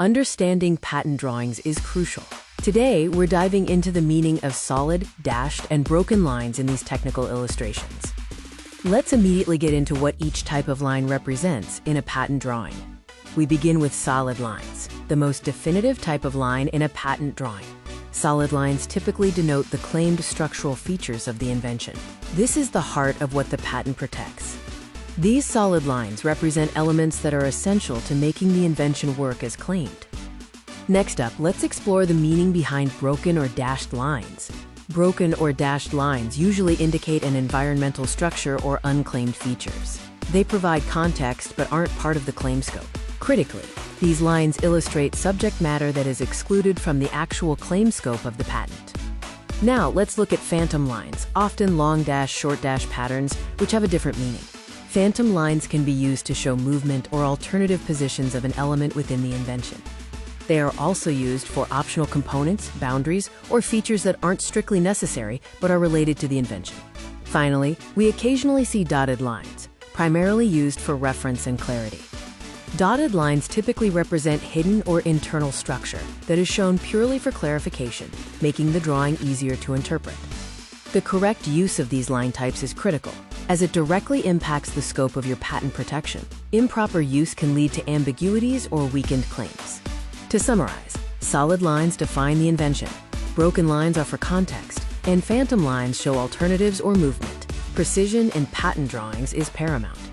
Understanding patent drawings is crucial. Today, we're diving into the meaning of solid, dashed, and broken lines in these technical illustrations. Let's immediately get into what each type of line represents in a patent drawing. We begin with solid lines, the most definitive type of line in a patent drawing. Solid lines typically denote the claimed structural features of the invention. This is the heart of what the patent protects. These solid lines represent elements that are essential to making the invention work as claimed. Next up, let's explore the meaning behind broken or dashed lines. Broken or dashed lines usually indicate an environmental structure or unclaimed features. They provide context but aren't part of the claim scope. Critically, these lines illustrate subject matter that is excluded from the actual claim scope of the patent. Now, let's look at phantom lines, often long dash, short dash patterns, which have a different meaning. Phantom lines can be used to show movement or alternative positions of an element within the invention. They are also used for optional components, boundaries, or features that aren't strictly necessary but are related to the invention. Finally, we occasionally see dotted lines, primarily used for reference and clarity. Dotted lines typically represent hidden or internal structure that is shown purely for clarification, making the drawing easier to interpret. The correct use of these line types is critical, as it directly impacts the scope of your patent protection. Improper use can lead to ambiguities or weakened claims. To summarize, solid lines define the invention, broken lines are for context, and phantom lines show alternatives or movement. Precision in patent drawings is paramount.